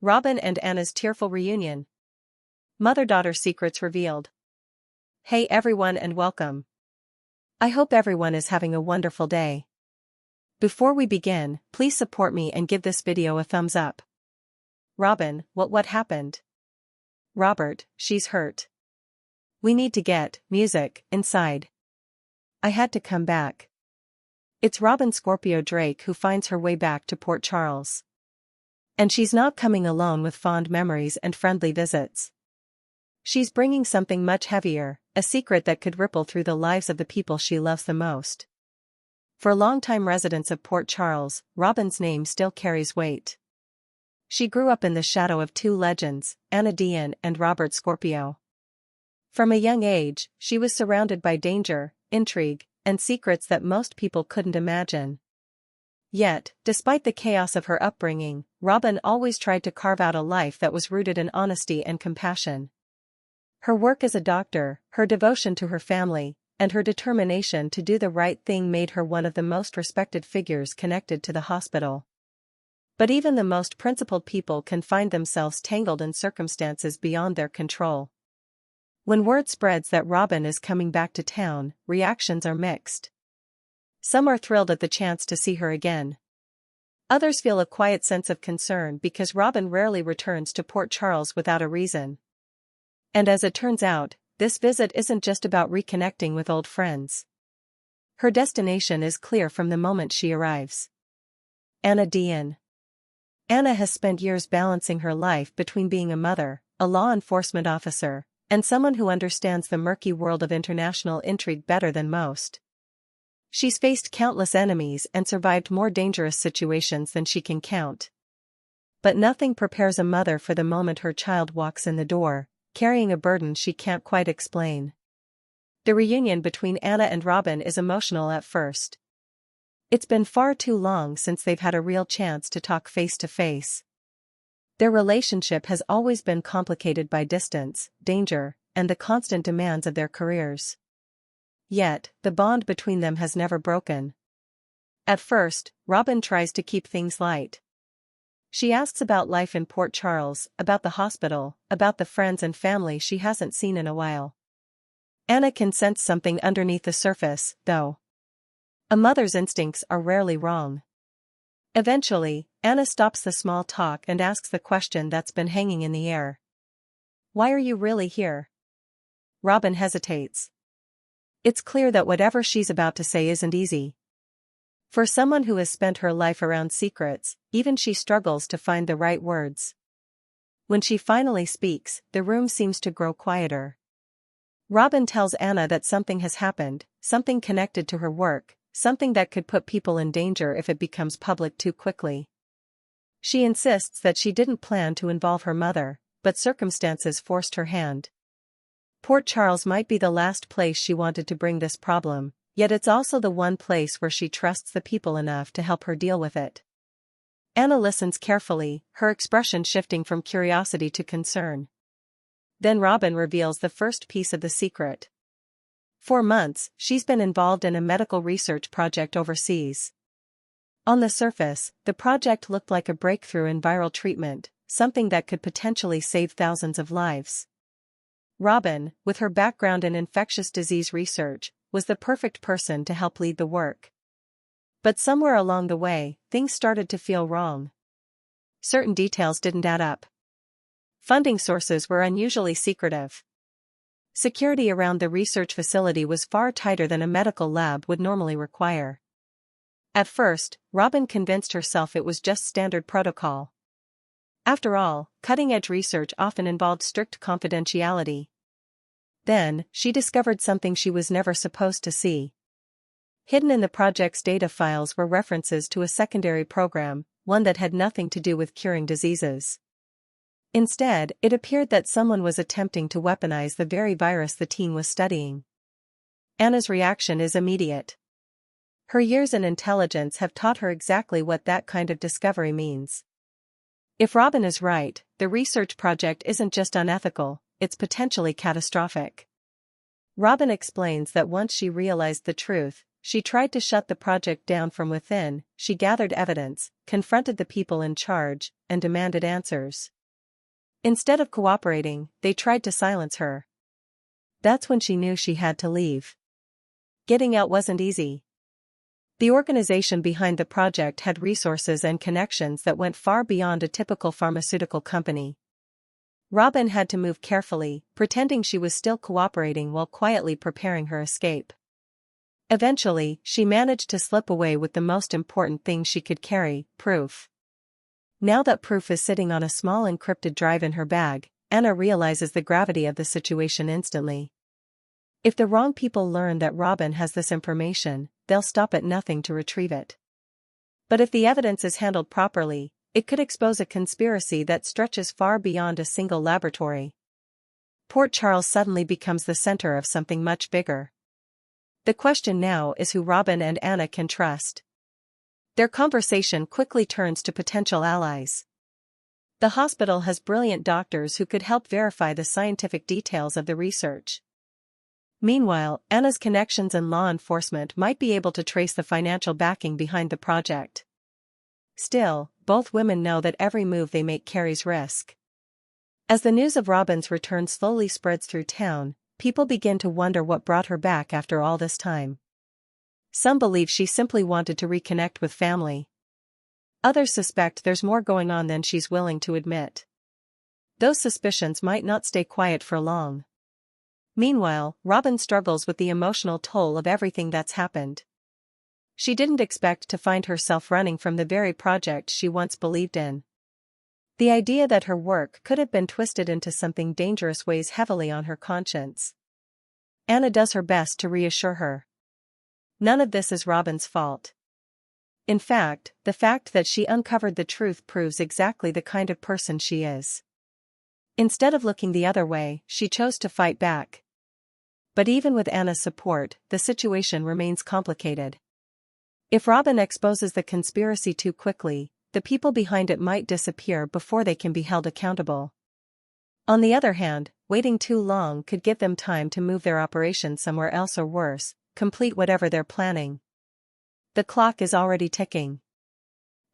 Robin and Anna's tearful reunion. Mother-daughter secrets revealed. Hey everyone and welcome. I hope everyone is having a wonderful day. Before we begin, please support me and give this video a thumbs up. Robin, what happened? Robert, she's hurt. We need to get music inside. I had to come back. It's Robin Scorpio Drake who finds her way back to Port Charles. And she's not coming alone with fond memories and friendly visits. She's bringing something much heavier, a secret that could ripple through the lives of the people she loves the most. For longtime residents of Port Charles, Robin's name still carries weight. She grew up in the shadow of two legends, Anna Dean and Robert Scorpio. From a young age, she was surrounded by danger, intrigue, and secrets that most people couldn't imagine. Yet, despite the chaos of her upbringing, Robin always tried to carve out a life that was rooted in honesty and compassion. Her work as a doctor, her devotion to her family, and her determination to do the right thing made her one of the most respected figures connected to the hospital. But even the most principled people can find themselves tangled in circumstances beyond their control. When word spreads that Robin is coming back to town, reactions are mixed. Some are thrilled at the chance to see her again. Others feel a quiet sense of concern because Robin rarely returns to Port Charles without a reason. And as it turns out, this visit isn't just about reconnecting with old friends. Her destination is clear from the moment she arrives. Anna Dean. Anna has spent years balancing her life between being a mother, a law enforcement officer, and someone who understands the murky world of international intrigue better than most. She's faced countless enemies and survived more dangerous situations than she can count. But nothing prepares a mother for the moment her child walks in the door, carrying a burden she can't quite explain. The reunion between Anna and Robin is emotional at first. It's been far too long since they've had a real chance to talk face to face. Their relationship has always been complicated by distance, danger, and the constant demands of their careers. Yet, the bond between them has never broken. At first, Robin tries to keep things light. She asks about life in Port Charles, about the hospital, about the friends and family she hasn't seen in a while. Anna can sense something underneath the surface, though. A mother's instincts are rarely wrong. Eventually, Anna stops the small talk and asks the question that's been hanging in the air. Why are you really here? Robin hesitates. It's clear that whatever she's about to say isn't easy. For someone who has spent her life around secrets, even she struggles to find the right words. When she finally speaks, the room seems to grow quieter. Robin tells Anna that something has happened, something connected to her work, something that could put people in danger if it becomes public too quickly. She insists that she didn't plan to involve her mother, but circumstances forced her hand. Port Charles might be the last place she wanted to bring this problem, yet it's also the one place where she trusts the people enough to help her deal with it. Anna listens carefully, her expression shifting from curiosity to concern. Then Robin reveals the first piece of the secret. For months, she's been involved in a medical research project overseas. On the surface, the project looked like a breakthrough in viral treatment, something that could potentially save thousands of lives. Robin, with her background in infectious disease research, was the perfect person to help lead the work. But somewhere along the way, things started to feel wrong. Certain details didn't add up. Funding sources were unusually secretive. Security around the research facility was far tighter than a medical lab would normally require. At first, Robin convinced herself it was just standard protocol. After all, cutting-edge research often involved strict confidentiality. Then, she discovered something she was never supposed to see. Hidden in the project's data files were references to a secondary program, one that had nothing to do with curing diseases. Instead, it appeared that someone was attempting to weaponize the very virus the team was studying. Anna's reaction is immediate. Her years in intelligence have taught her exactly what that kind of discovery means. If Robin is right, the research project isn't just unethical, it's potentially catastrophic. Robin explains that once she realized the truth, she tried to shut the project down from within. She gathered evidence, confronted the people in charge, and demanded answers. Instead of cooperating, they tried to silence her. That's when she knew she had to leave. Getting out wasn't easy. The organization behind the project had resources and connections that went far beyond a typical pharmaceutical company. Robin had to move carefully, pretending she was still cooperating while quietly preparing her escape. Eventually, she managed to slip away with the most important thing she could carry: proof. Now that proof is sitting on a small encrypted drive in her bag, Anna realizes the gravity of the situation instantly. If the wrong people learn that Robin has this information, they'll stop at nothing to retrieve it. But if the evidence is handled properly, it could expose a conspiracy that stretches far beyond a single laboratory. Port Charles suddenly becomes the center of something much bigger. The question now is who Robin and Anna can trust. Their conversation quickly turns to potential allies. The hospital has brilliant doctors who could help verify the scientific details of the research. Meanwhile, Anna's connections in law enforcement might be able to trace the financial backing behind the project. Still, both women know that every move they make carries risk. As the news of Robin's return slowly spreads through town, people begin to wonder what brought her back after all this time. Some believe she simply wanted to reconnect with family. Others suspect there's more going on than she's willing to admit. Those suspicions might not stay quiet for long. Meanwhile, Robin struggles with the emotional toll of everything that's happened. She didn't expect to find herself running from the very project she once believed in. The idea that her work could have been twisted into something dangerous weighs heavily on her conscience. Anna does her best to reassure her. None of this is Robin's fault. In fact, the fact that she uncovered the truth proves exactly the kind of person she is. Instead of looking the other way, she chose to fight back. But even with Anna's support, the situation remains complicated. If Robin exposes the conspiracy too quickly, the people behind it might disappear before they can be held accountable. On the other hand, waiting too long could give them time to move their operation somewhere else or worse, complete whatever they're planning. The clock is already ticking.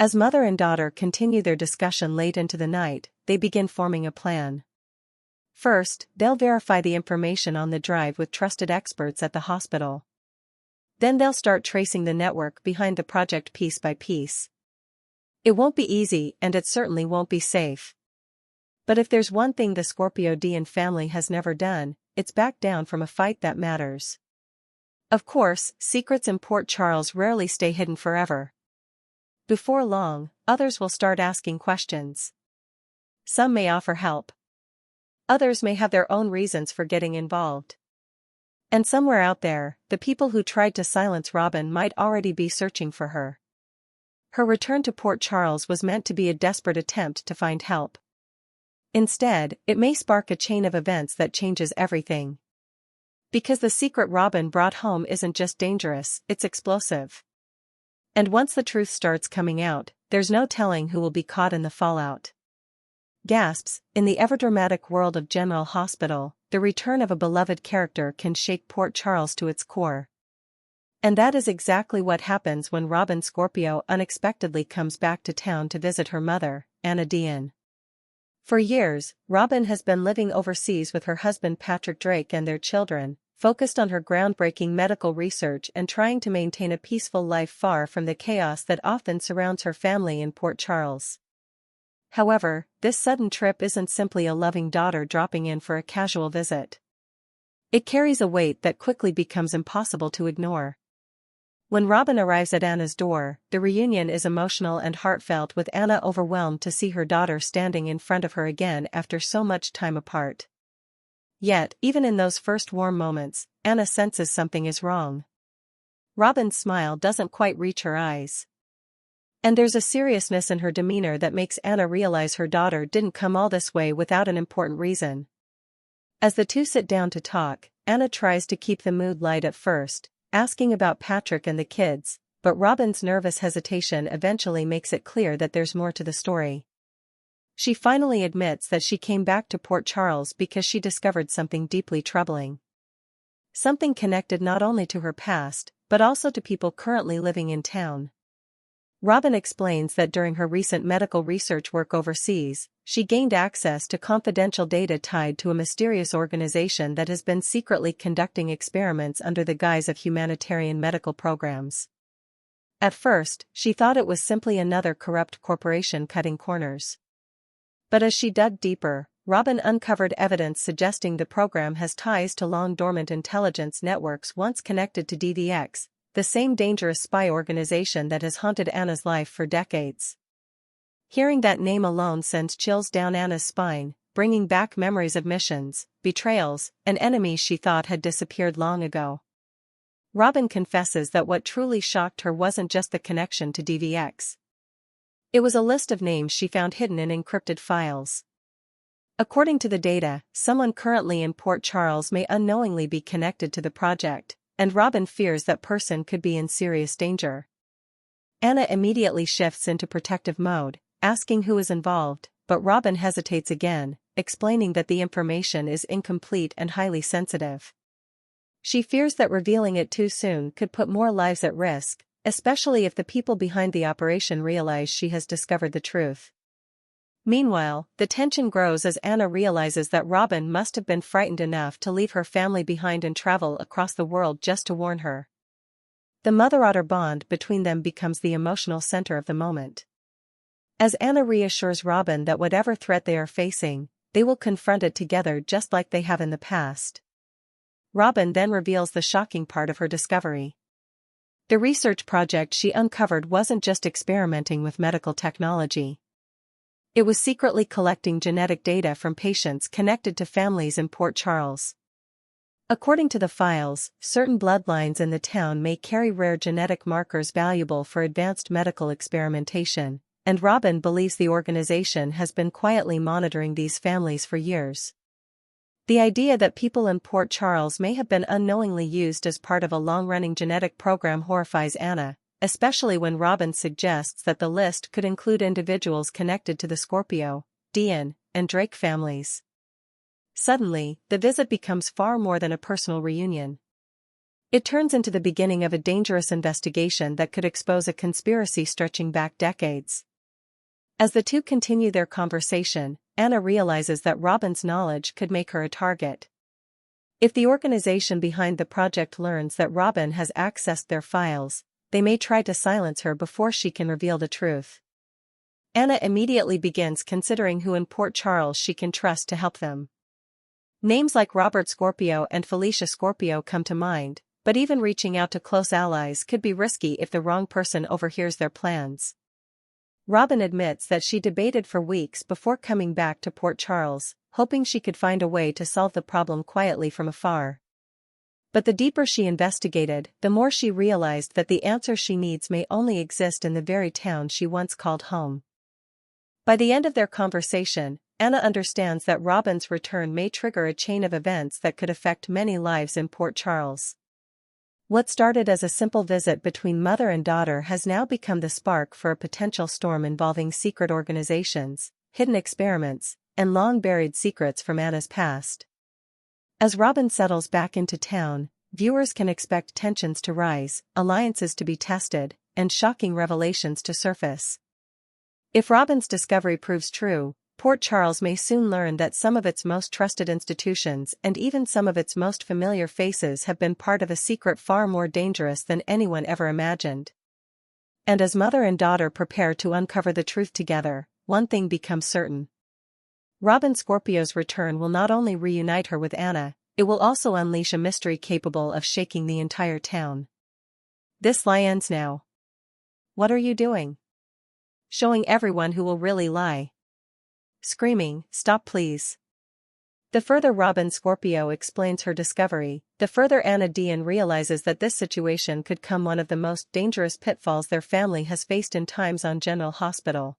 As mother and daughter continue their discussion late into the night, they begin forming a plan. First, they'll verify the information on the drive with trusted experts at the hospital. Then they'll start tracing the network behind the project piece by piece. It won't be easy, and it certainly won't be safe. But if there's one thing the Scorpio Devane family has never done, it's back down from a fight that matters. Of course, secrets in Port Charles rarely stay hidden forever. Before long, others will start asking questions. Some may offer help. Others may have their own reasons for getting involved. And somewhere out there, the people who tried to silence Robin might already be searching for her. Her return to Port Charles was meant to be a desperate attempt to find help. Instead, it may spark a chain of events that changes everything. Because the secret Robin brought home isn't just dangerous, it's explosive. And once the truth starts coming out, there's no telling who will be caught in the fallout. Gasps: in the ever-dramatic world of General Hospital, the return of a beloved character can shake Port Charles to its core. And that is exactly what happens when Robin Scorpio unexpectedly comes back to town to visit her mother, Anna Devane. For years, Robin has been living overseas with her husband Patrick Drake and their children, focused on her groundbreaking medical research and trying to maintain a peaceful life far from the chaos that often surrounds her family in Port Charles. However, this sudden trip isn't simply a loving daughter dropping in for a casual visit. It carries a weight that quickly becomes impossible to ignore. When Robin arrives at Anna's door, the reunion is emotional and heartfelt, with Anna overwhelmed to see her daughter standing in front of her again after so much time apart. Yet, even in those first warm moments, Anna senses something is wrong. Robin's smile doesn't quite reach her eyes. And there's a seriousness in her demeanor that makes Anna realize her daughter didn't come all this way without an important reason. As the two sit down to talk, Anna tries to keep the mood light at first, asking about Patrick and the kids, but Robin's nervous hesitation eventually makes it clear that there's more to the story. She finally admits that she came back to Port Charles because she discovered something deeply troubling. Something connected not only to her past, but also to people currently living in town. Robin explains that during her recent medical research work overseas, she gained access to confidential data tied to a mysterious organization that has been secretly conducting experiments under the guise of humanitarian medical programs. At first, she thought it was simply another corrupt corporation cutting corners. But as she dug deeper, Robin uncovered evidence suggesting the program has ties to long-dormant intelligence networks once connected to DVX, the same dangerous spy organization that has haunted Anna's life for decades. Hearing that name alone sends chills down Anna's spine, bringing back memories of missions, betrayals, and enemies she thought had disappeared long ago. Robin confesses that what truly shocked her wasn't just the connection to DVX. It was a list of names she found hidden in encrypted files. According to the data, someone currently in Port Charles may unknowingly be connected to the project, and Robin fears that person could be in serious danger. Anna immediately shifts into protective mode, asking who is involved, but Robin hesitates again, explaining that the information is incomplete and highly sensitive. She fears that revealing it too soon could put more lives at risk, especially if the people behind the operation realize she has discovered the truth. Meanwhile, the tension grows as Anna realizes that Robin must have been frightened enough to leave her family behind and travel across the world just to warn her. The mother-daughter bond between them becomes the emotional center of the moment. As Anna reassures Robin that whatever threat they are facing, they will confront it together just like they have in the past. Robin then reveals the shocking part of her discovery. The research project she uncovered wasn't just experimenting with medical technology. It was secretly collecting genetic data from patients connected to families in Port Charles. According to the files, certain bloodlines in the town may carry rare genetic markers valuable for advanced medical experimentation, and Robin believes the organization has been quietly monitoring these families for years. The idea that people in Port Charles may have been unknowingly used as part of a long-running genetic program horrifies Anna, especially when Robin suggests that the list could include individuals connected to the Scorpio, Devane, and Drake families. Suddenly, the visit becomes far more than a personal reunion. It turns into the beginning of a dangerous investigation that could expose a conspiracy stretching back decades. As the two continue their conversation, Anna realizes that Robin's knowledge could make her a target. If the organization behind the project learns that Robin has accessed their files, they may try to silence her before she can reveal the truth. Anna immediately begins considering who in Port Charles she can trust to help them. Names like Robert Scorpio and Felicia Scorpio come to mind, but even reaching out to close allies could be risky if the wrong person overhears their plans. Robin admits that she debated for weeks before coming back to Port Charles, hoping she could find a way to solve the problem quietly from afar. But the deeper she investigated, the more she realized that the answer she needs may only exist in the very town she once called home. By the end of their conversation, Anna understands that Robin's return may trigger a chain of events that could affect many lives in Port Charles. What started as a simple visit between mother and daughter has now become the spark for a potential storm involving secret organizations, hidden experiments, and long-buried secrets from Anna's past. As Robin settles back into town, viewers can expect tensions to rise, alliances to be tested, and shocking revelations to surface. If Robin's discovery proves true, Port Charles may soon learn that some of its most trusted institutions and even some of its most familiar faces have been part of a secret far more dangerous than anyone ever imagined. And as mother and daughter prepare to uncover the truth together, one thing becomes certain. Robin Scorpio's return will not only reunite her with Anna, it will also unleash a mystery capable of shaking the entire town. This lie ends now. What are you doing? Showing everyone who will really lie. Screaming, stop please. The further Robin Scorpio explains her discovery, the further Anna Dean realizes that this situation could come one of the most dangerous pitfalls their family has faced in times on General Hospital.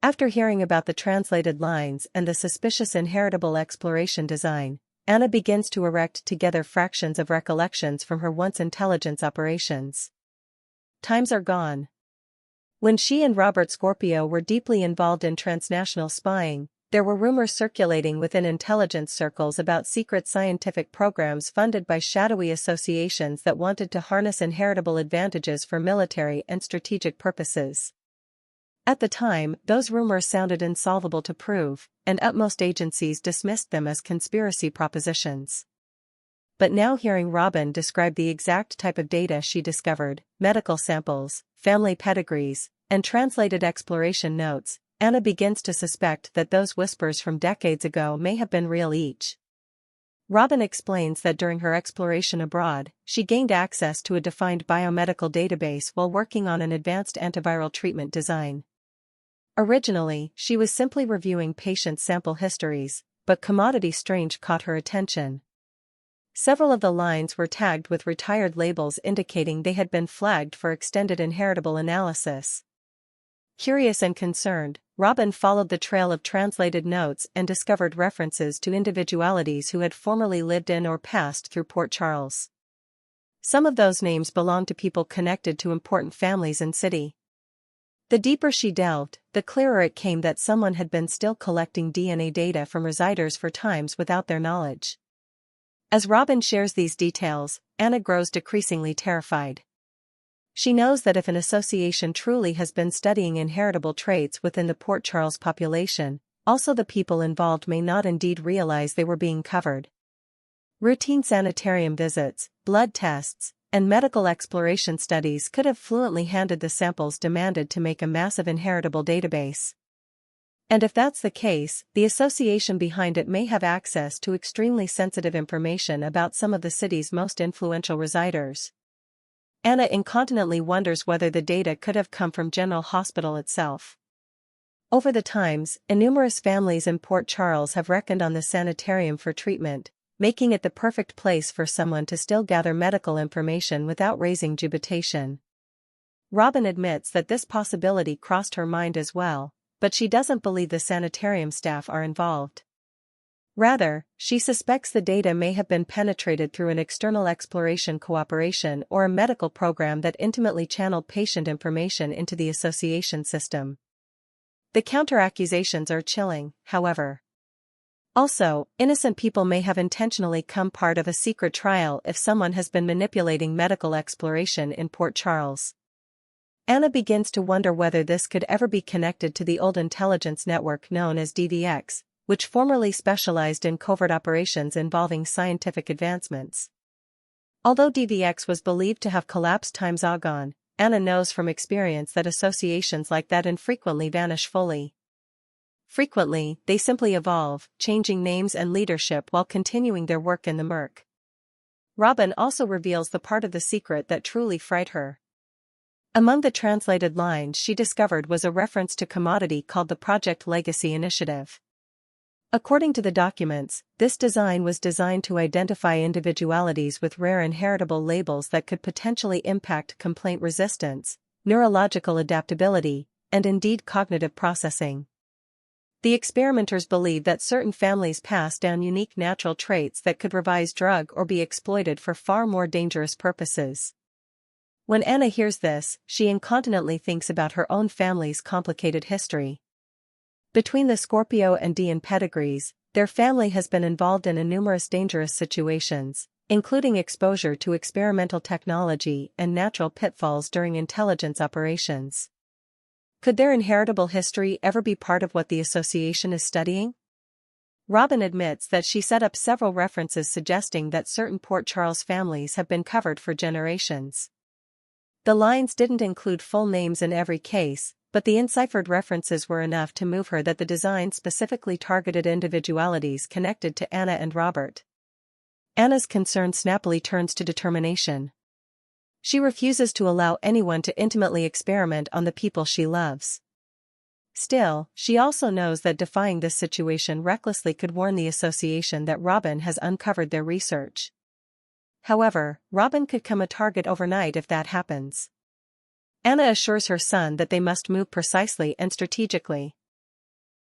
After hearing about the translated lines and the suspicious inheritable exploration design, Anna begins to erect together fractions of recollections from her once intelligence operations. Times are gone. When she and Robert Scorpio were deeply involved in transnational spying, There were rumors circulating within intelligence circles about secret scientific programs funded by shadowy associations that wanted to harness inheritable advantages for military and strategic purposes. At the time, those rumors sounded insolvable to prove, and utmost agencies dismissed them as conspiracy propositions. But now hearing Robin describe the exact type of data she discovered, medical samples, family pedigrees, and translated exploration notes, Anna begins to suspect that those whispers from decades ago may have been real. Robin explains that during her exploration abroad, she gained access to a defined biomedical database while working on an advanced antiviral treatment design. Originally, she was simply reviewing patient sample histories, but Commodity Strange caught her attention. Several of the lines were tagged with retired labels indicating they had been flagged for extended inheritable analysis. Curious and concerned, Robin followed the trail of translated notes and discovered references to individualities who had formerly lived in or passed through Port Charles. Some of those names belonged to people connected to important families and city. The deeper she delved, the clearer it came that someone had been still collecting DNA data from residers for times without their knowledge. As Robin shares these details, Anna grows decreasingly terrified. She knows that if an association truly has been studying inheritable traits within the Port Charles population, also the people involved may not indeed realize they were being covered. Routine sanitarium visits, blood tests, and medical exploration studies could have fluently handed the samples demanded to make a massive inheritable database. And if that's the case, the association behind it may have access to extremely sensitive information about some of the city's most influential residers. Anna incontinently wonders whether the data could have come from General Hospital itself. Over the times, numerous families in Port Charles have reckoned on the sanitarium for treatment, making it the perfect place for someone to still gather medical information without raising jubilation. Robin admits that this possibility crossed her mind as well, but she doesn't believe the sanitarium staff are involved. Rather, she suspects the data may have been penetrated through an external exploration cooperation or a medical program that intimately channeled patient information into the association system. The counter-accusations are chilling, however. Also, innocent people may have intentionally come part of a secret trial if someone has been manipulating medical exploration in Port Charles. Anna begins to wonder whether this could ever be connected to the old intelligence network known as DVX, which formerly specialized in covert operations involving scientific advancements. Although DVX was believed to have collapsed times agone, Anna knows from experience that associations like that infrequently vanish fully. Frequently, they simply evolve, changing names and leadership while continuing their work in the murk. Robin also reveals the part of the secret that truly frightened her. Among the translated lines she discovered was a reference to commodity called the Project Legacy Initiative. According to the documents, this design was designed to identify individualities with rare inheritable labels that could potentially impact complaint resistance, neurological adaptability, and indeed cognitive processing. The experimenters believed that certain families passed down unique natural traits that could revise drug or be exploited for far more dangerous purposes. When Anna hears this, she incontinently thinks about her own family's complicated history. Between the Scorpio and Devane pedigrees, their family has been involved in numerous dangerous situations, including exposure to experimental technology and natural pitfalls during intelligence operations. Could their inheritable history ever be part of what the association is studying? Robin admits that she set up several references suggesting that certain Port Charles families have been covered for generations. The lines didn't include full names in every case, but the enciphered references were enough to move her that the design specifically targeted individualities connected to Anna and Robert. Anna's concern snappily turns to determination. She refuses to allow anyone to intimately experiment on the people she loves. Still, she also knows that defying this situation recklessly could warn the association that Robin has uncovered their research. However, Robin could become a target overnight if that happens. Anna assures her son that they must move precisely and strategically.